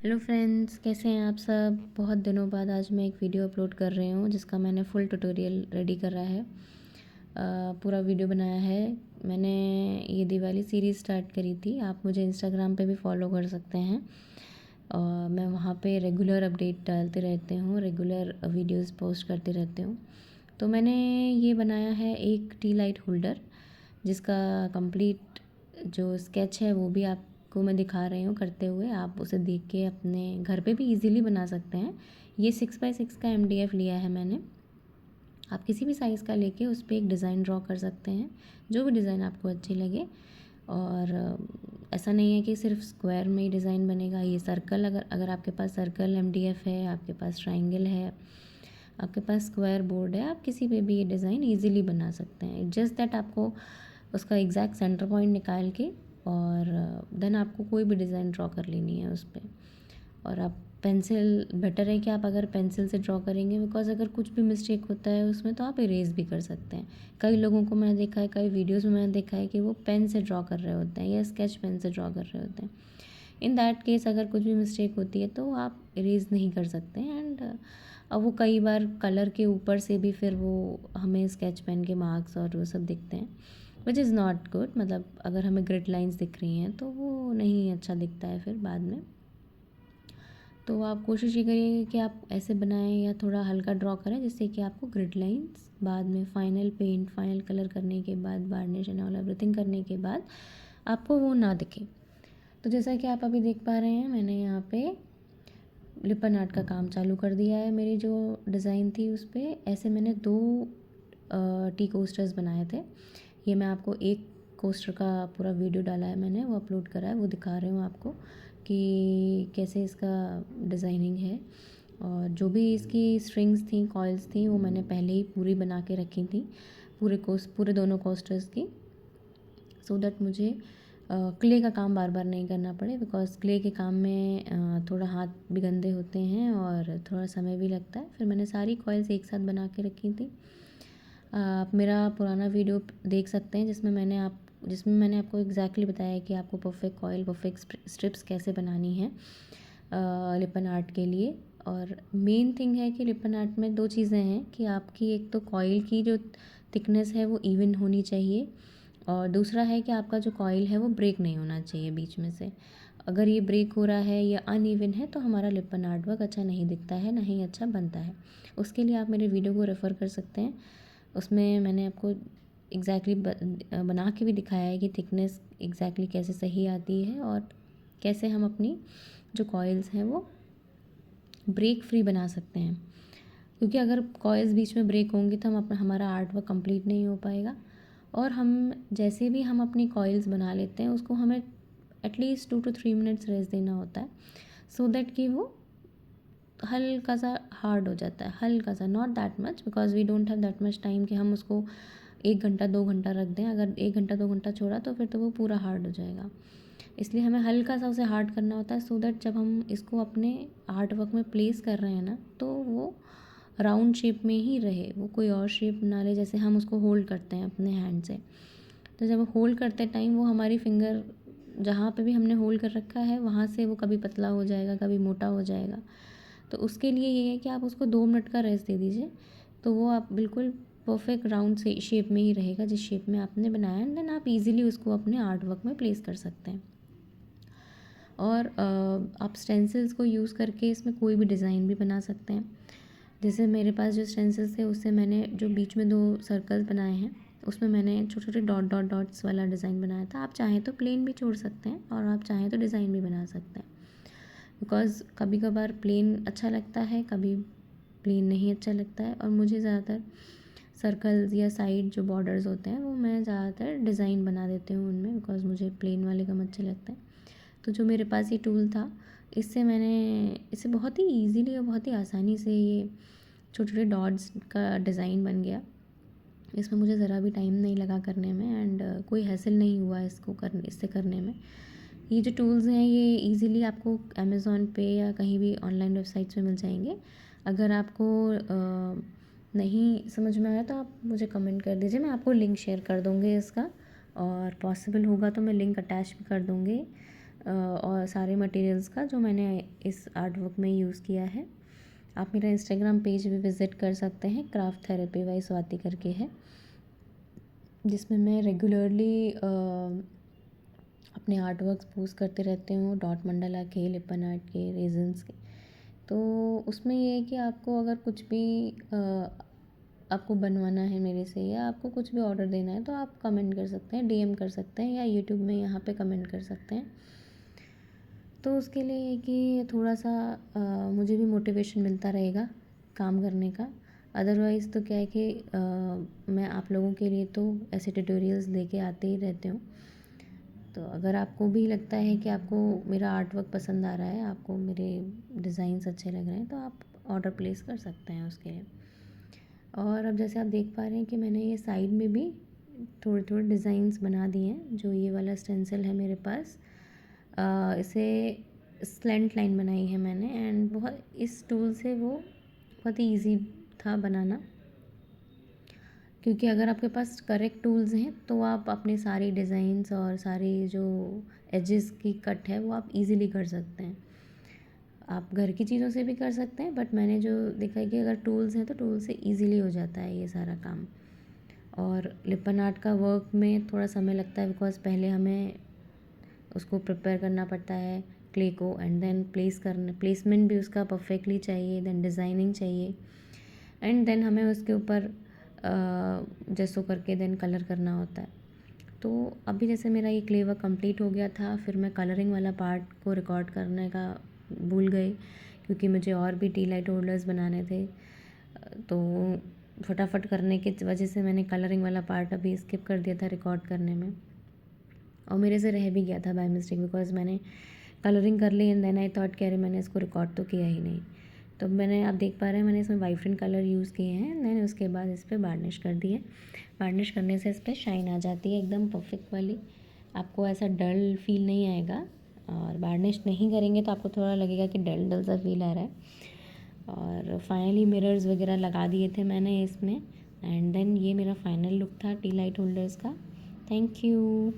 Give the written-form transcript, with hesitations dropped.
Hello friends, कैसे हैं आप सब। बहुत दिनों बाद आज मैं एक वीडियो अपलोड कर रही हूँ जिसका मैंने फुल ट्यूटोरियल रेडी करा है। पूरा वीडियो बनाया है मैंने। ये दिवाली सीरीज़ स्टार्ट करी थी। आप मुझे इंस्टाग्राम पे भी फॉलो कर सकते हैं और मैं वहाँ पे रेगुलर अपडेट डालते रहती हूँ, रेगुलर वीडियोस पोस्ट करते रहती हूँ। तो मैंने ये बनाया है एक टी लाइट होल्डर जिसका कंप्लीट जो स्केच है वो भी आपको मैं दिखा रही हूँ करते हुए। आप उसे देख के अपने घर पे भी इजीली बना सकते हैं। ये 6x6 का MDF लिया है मैंने। आप किसी भी साइज़ का लेके उस पर एक डिज़ाइन ड्रॉ कर सकते हैं, जो भी डिज़ाइन आपको अच्छी लगे। और ऐसा नहीं है कि सिर्फ स्क्वायर में ही डिज़ाइन बनेगा। ये सर्कल, अगर अगर आपके पास सर्कल MDF है, आपके पास ट्रायंगल है, आपके पास स्क्वायर बोर्ड है, आप किसी पे भी ये डिज़ाइन इजीली बना सकते हैं। जस्ट दैट आपको उसका एग्जैक्ट सेंटर पॉइंट निकाल के और देन आपको कोई भी डिज़ाइन ड्रॉ कर लेनी है उस पर। और आप पेंसिल, बेटर है कि आप अगर पेंसिल से ड्रॉ करेंगे, बिकॉज अगर कुछ भी मिस्टेक होता है उसमें तो आप इरेज भी कर सकते हैं। कई लोगों को मैंने देखा है, कई वीडियोस में मैंने देखा है कि वो पेन से ड्रॉ कर रहे होते हैं या स्केच पेन से ड्रॉ कर रहे होते हैं। इन दैट केस अगर कुछ भी मिस्टेक होती है तो आप इरेज नहीं कर सकते हैं। एंड अब वो कई बार कलर के ऊपर से भी फिर वो हमें स्केच पेन के मार्क्स और वो सब दिखते हैं, विच इज़ नॉट गुड। मतलब अगर हमें ग्रिड लाइंस दिख रही हैं तो वो नहीं अच्छा दिखता है फिर बाद में। तो आप कोशिश ये करिए कि आप ऐसे बनाएं या थोड़ा हल्का ड्रॉ करें जिससे कि आपको ग्रिड लाइंस बाद में फाइनल पेंट, फाइनल कलर करने के बाद, वार्निश एंड ऑल एवरीथिंग करने के बाद आपको वो ना दिखे। तो जैसा कि आप अभी देख पा रहे हैं, मैंने यहाँ पे लिपन आर्ट का काम चालू कर दिया है। मेरी जो डिज़ाइन थी उस पर ऐसे मैंने 2 टी कोस्टर्स बनाए थे। ये मैं आपको एक कोस्टर का पूरा वीडियो डाला है मैंने, वो अपलोड करा है, वो दिखा रही हूँ आपको कि कैसे इसका डिज़ाइनिंग है। और जो भी इसकी स्ट्रिंग्स थी, कॉइल्स थी, वो मैंने पहले ही पूरी बना के रखी थी, पूरे दोनों कोस्टर्स की, सो दैट मुझे क्ले का काम बार बार नहीं करना पड़े। बिकॉज क्ले के काम में थोड़ा हाथ भी गंदे होते हैं और थोड़ा समय भी लगता है। फिर मैंने सारी कॉइल्स एक साथ बना के रखी थी। आप मेरा पुराना वीडियो देख सकते हैं जिसमें मैंने आपको एग्जैक्टली बताया कि आपको परफेक्ट कॉइल, परफेक्ट स्ट्रिप्स कैसे बनानी है लिपन आर्ट के लिए। और मेन थिंग है कि लिपन आर्ट में 2 चीज़ें हैं कि आपकी एक तो कॉइल की जो थिकनेस है वो इवन होनी चाहिए, और दूसरा है कि आपका जो कॉइल है वो ब्रेक नहीं होना चाहिए बीच में से। अगर ये ब्रेक हो रहा है या अनइवन है तो हमारा लिपन आर्ट वर्क अच्छा नहीं दिखता है, ना ही अच्छा बनता है। उसके लिए आप मेरे वीडियो को रेफ़र कर सकते हैं। उसमें मैंने आपको एग्जैक्टली बना के भी दिखाया है कि थिकनेस एग्जैक्टली कैसे सही आती है और कैसे हम अपनी जो कॉइल्स हैं वो ब्रेक फ्री बना सकते हैं। क्योंकि अगर कॉइल्स बीच में ब्रेक होंगी तो हमारा आर्ट वर्क कंप्लीट नहीं हो पाएगा। और हम जैसे भी हम अपनी कॉइल्स बना लेते हैं उसको हमें एटलीस्ट 2 to 3 मिनट्स रेस्ट देना होता है, सो दैट कि वो हल्का सा हार्ड हो जाता है, हल्का सा, not that much, because we don't have that much time कि हम उसको 1 घंटा 2 घंटा रख दें। अगर 1 घंटा 2 घंटा छोड़ा तो फिर तो वो पूरा हार्ड हो जाएगा। इसलिए हमें हल्का सा उसे हार्ड करना होता है, सो दैट जब हम इसको अपने आर्ट वर्क में प्लेस कर रहे हैं ना तो वो राउंड शेप में ही रहे, वो कोई और शेप ना ले। जैसे हम उसको होल्ड करते हैं अपने हैंड से, तो जब होल्ड करते टाइम वो हमारी फिंगर जहाँ पे भी हमने होल्ड कर रखा है वहाँ से वो कभी पतला हो जाएगा, कभी मोटा हो जाएगा। तो उसके लिए ये है कि आप उसको 2 मिनट का रेस्ट दे दीजिए, तो वो आप बिल्कुल परफेक्ट राउंड से शेप में ही रहेगा जिस शेप में आपने बनाया है। देन आप इजीली उसको अपने आर्ट वर्क में प्लेस कर सकते हैं। और आप स्टेंसिल्स को यूज़ करके इसमें कोई भी डिज़ाइन भी बना सकते हैं। जैसे मेरे पास जो स्टेंसिल्स थे उससे मैंने जो बीच में 2 सर्कल्स बनाए हैं उसमें मैंने छोटे छोटे डॉट डॉट डॉट्स वाला डिज़ाइन बनाया था। आप चाहें तो प्लेन भी छोड़ सकते हैं और आप चाहें तो डिज़ाइन भी बना सकते हैं। बिकॉज़ कभी कभार प्लेन अच्छा लगता है, कभी प्लेन नहीं अच्छा लगता है। और मुझे ज़्यादातर सर्कल्स या साइड जो बॉर्डर्स होते हैं वो मैं ज़्यादातर डिज़ाइन बना देती हूँ उनमें, बिकॉज़ मुझे प्लेन वाले कम अच्छे लगते हैं। तो जो मेरे पास ये टूल था, इससे बहुत ही ईज़िली और बहुत ही आसानी से ये छोटे-छोटे डॉट्स का डिज़ाइन बन गया। इसमें मुझे ज़रा भी टाइम नहीं लगा करने में, एंड कोई हैसल नहीं हुआ इससे करने में। ये जो टूल्स हैं ये ईज़िली आपको अमेज़न पे या कहीं भी ऑनलाइन वेबसाइट्स में मिल जाएँगे। अगर आपको नहीं समझ में आया तो आप मुझे कमेंट कर दीजिए, मैं आपको लिंक शेयर कर दूँगी इसका, और पॉसिबल होगा तो मैं लिंक अटैच भी कर दूँगी और सारे मटेरियल्स का जो मैंने इस आर्ट वर्क में यूज़ किया है। आप मेरा इंस्टाग्राम पेज भी विज़िट कर सकते हैं, क्राफ्ट थेरेपी बाय स्वाति करके है, जिसमें मैं रेगुलरली अपने आर्ट वर्क्स पोस्ट करते रहती हूँ, डॉट मंडाला के, लिपन आर्ट के, रेज़न्स के। तो उसमें ये है कि आपको अगर कुछ भी आपको बनवाना है मेरे से, या आपको कुछ भी ऑर्डर देना है, तो आप कमेंट कर सकते हैं, डीएम कर सकते हैं, या यूट्यूब में यहाँ पे कमेंट कर सकते हैं। तो उसके लिए ये कि थोड़ा सा मुझे भी मोटिवेशन मिलता रहेगा काम करने का। अदरवाइज़ तो क्या है कि मैं आप लोगों के लिए तो ऐसे ट्यूटोरियल्स लेके आते ही रहती हूँ। तो अगर आपको भी लगता है कि आपको मेरा आर्ट वर्क पसंद आ रहा है, आपको मेरे डिज़ाइंस अच्छे लग रहे हैं, तो आप ऑर्डर प्लेस कर सकते हैं उसके लिए। और अब जैसे आप देख पा रहे हैं कि मैंने ये साइड में भी थोड़े थोड़े डिज़ाइंस बना दिए हैं। जो ये वाला स्टेंसिल है मेरे पास, इसे स्लेंट लाइन बनाई है मैंने, एंड बहुत इस टूल से वो बहुत ही ईजी था बनाना, क्योंकि अगर आपके पास करेक्ट टूल्स हैं तो आप अपने सारी डिज़ाइंस और सारी जो एजेस की कट है वो आप इजीली कर सकते हैं। आप घर की चीज़ों से भी कर सकते हैं, बट मैंने जो देखा है कि अगर टूल्स हैं तो टूल से इजीली हो जाता है ये सारा काम। और लिपन आर्ट का वर्क में थोड़ा समय लगता है, बिकॉज़ पहले हमें उसको प्रिपेयर करना पड़ता है क्ले को, एंड देन प्लेसमेंट भी उसका परफेक्टली चाहिए, देन डिज़ाइनिंग चाहिए, एंड देन हमें उसके ऊपर जैसो करके देन कलर करना होता है। तो अभी जैसे मेरा ये क्ले वर्क कंप्लीट हो गया था, फिर मैं कलरिंग वाला पार्ट को रिकॉर्ड करने का भूल गई, क्योंकि मुझे और भी टी लाइट होल्डर्स बनाने थे। तो फटाफट करने की वजह से मैंने कलरिंग वाला पार्ट अभी स्किप कर दिया था रिकॉर्ड करने में, और मेरे से रह भी गया था बाय मिस्टेक, बिकॉज मैंने कलरिंग कर ली एंड देन आई थॉट कि अरे मैंने इसको रिकॉर्ड तो किया ही नहीं। तो मैंने, आप देख पा रहे हैं, मैंने इसमें वाइब्रेंट कलर यूज़ किए हैं, देन उसके बाद इस पर वार्निश कर दिए। वार्निश करने से इस पर शाइन आ जाती है एकदम परफेक्ट वाली, आपको ऐसा डल फील नहीं आएगा। और वार्निश नहीं करेंगे तो आपको थोड़ा लगेगा कि डल डल सा फील आ रहा है। और फाइनली मिरर्स वगैरह लगा दिए थे मैंने इसमें, एंड देन ये मेरा फाइनल लुक था टी लाइट होल्डर्स का। Thank you.